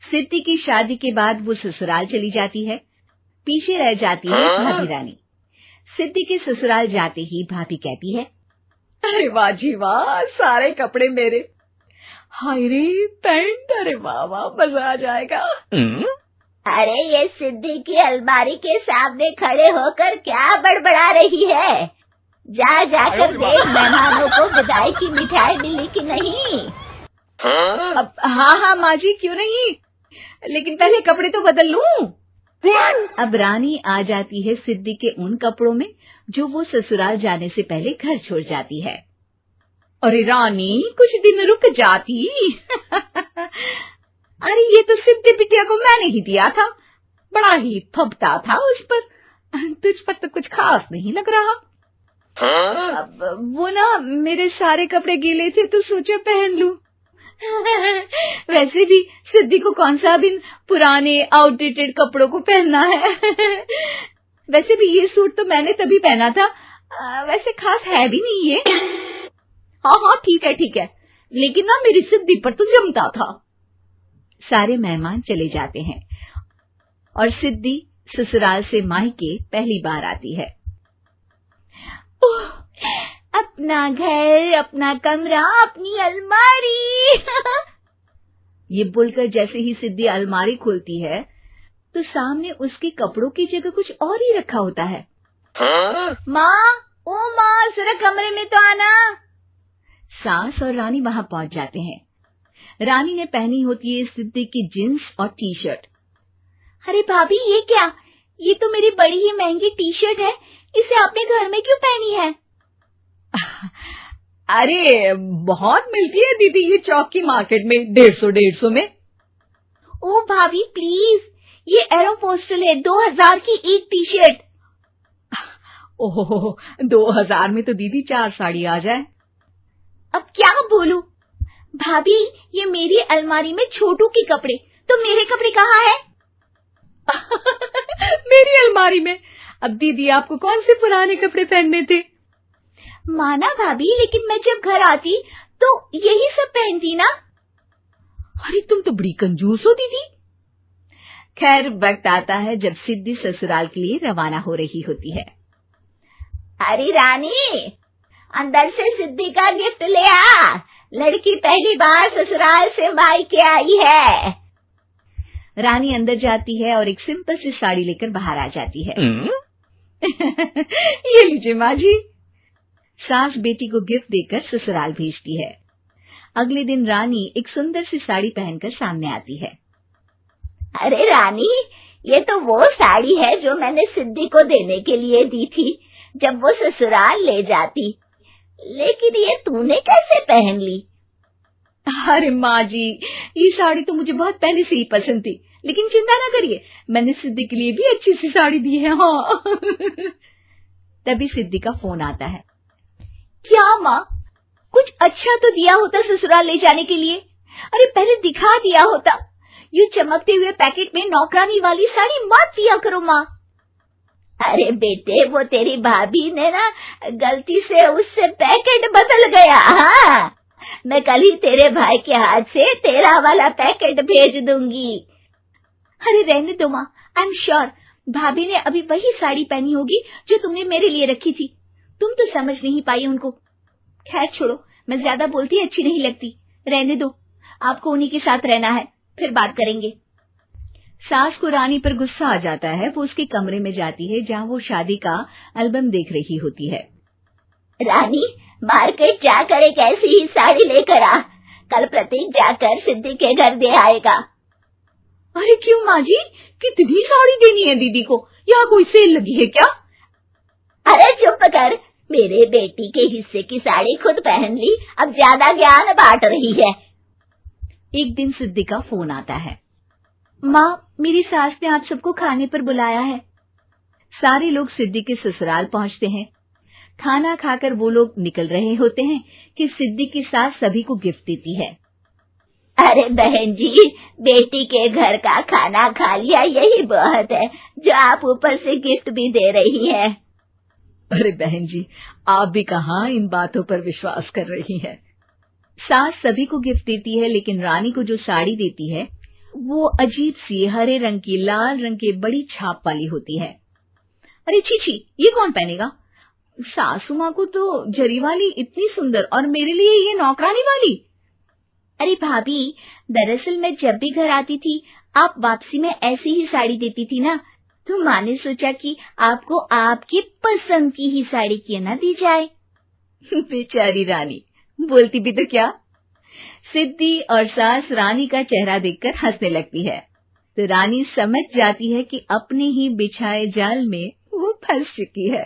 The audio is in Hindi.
सिद्धि की शादी के बाद वो ससुराल चली जाती है। पीछे रह जाती है भाभी रानी। सिद्धि के ससुराल जाते ही भाभी कहती है, अरे वाह जी वाह, सारे कपड़े मेरे। हाय रे पैंट, अरे वाह वाह, मजा आ जाएगा। अरे ये सिद्धि की अलमारी के सामने खड़े होकर क्या बड़बड़ा रही है? जा जाकर देख मेहमानों को विदाई की मिठाई मिली कि नहीं। अब हाँ माँ जी, क्यों नहीं, लेकिन पहले कपड़े तो बदल लूं। अब रानी आ जाती है सिद्धि के उन कपड़ों में जो वो ससुराल जाने से पहले घर छोड़ जाती है। अरे रानी, कुछ दिन रुक जाती। अरे ये तो सिद्धि बिटिया को मैंने ही दिया था, बड़ा ही फबता था उस पर, तुझ पर तो कुछ खास नहीं लग रहा। अब वो ना मेरे सारे कपड़े गीले थे तो सोचा पहन लूं। वैसे भी सिद्धि को कौन सा भी पुराने आउटडेटेड कपड़ों को पहनना है। वैसे भी ये सूट तो मैंने तभी पहना था, वैसे खास है भी नहीं ये। हाँ ठीक है, लेकिन ना मेरी सिद्धि पर तो जमता था। सारे मेहमान चले जाते हैं और सिद्धि ससुराल से मायके पहली बार आती है। अपना घर, अपना कमरा, अपनी अलमारी। ये बोलकर जैसे ही सिद्धि अलमारी खोलती है तो सामने उसके कपड़ों की जगह कुछ और ही रखा होता है। माँ, जरा कमरे में तो आना। सास और रानी वहां पहुंच जाते हैं। रानी ने पहनी होती है सिद्धि की जींस और टी शर्ट। अरे भाभी, ये क्या? ये तो मेरी बड़ी ही महंगी टी शर्ट है, इसे आपने घर में क्यों पहनी है? अरे बहुत मिलती है दीदी ये चौक की मार्केट में, 150 में। ओ भाभी प्लीज, ये एरोपोस्टल है, 2000 की एक टी शर्ट। ओहो, 2000 में तो दीदी 4 साड़ी आ जाए। अब क्या बोलूं? भाभी, ये मेरी अलमारी में छोटू के कपड़े, तो मेरे कपड़े कहाँ हैं? मेरी अलमारी में? अब दीदी आपको कौन से पुराने कपड़े पहनने थे? माना भाभी, लेकिन मैं जब घर आती तो यही सब पहनती ना। अरे तुम तो बड़ी कंजूस हो दीदी। खैर, वक्त आता है जब सिद्धि ससुराल के लिए रवाना हो रही होती है। अरे रानी, अंदर से सिद्धि का गिफ्ट ले आ, लड़की पहली बार ससुराल से मायके आई है। रानी अंदर जाती है और एक सिंपल सी साड़ी लेकर बाहर आ जाती है। ये लीजिए माँ जी। सास बेटी को गिफ्ट देकर ससुराल भेजती है। अगले दिन रानी एक सुंदर सी साड़ी पहनकर सामने आती है। अरे रानी, ये तो वो साड़ी है जो मैंने सिद्धि को देने के लिए दी थी जब वो ससुराल ले जाती, लेकिन ये तूने कैसे पहन ली? अरे माँ जी, ये साड़ी तो मुझे बहुत पहले से ही पसंद थी, लेकिन चिंता ना करिए, मैंने सिद्धि के लिए भी अच्छी सी साड़ी दी है। हाँ। तभी सिद्धि का फोन आता है। क्या माँ, कुछ अच्छा तो दिया होता ससुराल ले जाने के लिए। अरे पहले दिखा दिया होता। यूं चमकते हुए पैकेट में नौकरानी वाली साड़ी मत दिया करो माँ। अरे बेटे, वो तेरी भाभी ने ना गलती से उससे पैकेट बदल गया। हाँ, मैं कल ही तेरे भाई के हाथ से तेरा वाला पैकेट भेज दूंगी। अरे रहने दो माँ, आई एम श्योर भाभी ने अभी वही साड़ी पहनी होगी जो तुमने मेरे लिए रखी थी। तुम तो समझ नहीं पाई उनको। खैर छोड़ो, मैं ज्यादा बोलती अच्छी नहीं लगती, रहने दो, आपको उन्हीं के साथ रहना है, फिर बात करेंगे। सास को रानी पर गुस्सा आ जाता है। वो उसके कमरे में जाती है जहाँ वो शादी का एल्बम देख रही होती है। रानी, मार्केट जाकर एक ऐसी ही साड़ी लेकर आ, कल प्रतीक जाकर सिद्धि के घर दे आएगा। अरे क्यों माँ जी, कितनी साड़ी देनी है दीदी को? यहाँ कोई सेल लगी है क्या? अरे चुप कर, मेरे बेटी के हिस्से की साड़ी खुद पहन ली, अब ज्यादा ज्ञान बांट रही है। एक दिन सिद्धि का फोन आता है। माँ, मेरी सास ने आप सबको खाने पर बुलाया है। सारे लोग सिद्धि के ससुराल पहुंचते हैं। खाना खाकर वो लोग निकल रहे होते हैं कि सिद्धि की सास सभी को गिफ्ट देती है। अरे बहन जी, बेटी के घर का खाना खा लिया, यही बहुत है जो आप ऊपर से गिफ्ट भी दे रही है। अरे बहन जी, आप भी कहाँ इन बातों पर विश्वास कर रही हैं। सास सभी को गिफ्ट देती है, लेकिन रानी को जो साड़ी देती है वो अजीब सी हरे रंग की लाल रंग के बड़ी छाप वाली होती है। अरे छी, ये कौन पहनेगा? सासू माँ को तो जरी वाली इतनी सुंदर, और मेरे लिए ये नौकरानी वाली। अरे भाभी, दरअसल मैं जब भी घर आती थी आप वापसी में ऐसी ही साड़ी देती थी ना, तो माँ ने सोचा कि आपको आपकी पसंद की ही साड़ी क्यों ना दी जाए। बेचारी रानी, बोलती भी तो क्या। सिद्धि और सास रानी का चेहरा देखकर हंसने लगती है, तो रानी समझ जाती है कि अपने ही बिछाए जाल में वो फंस चुकी है।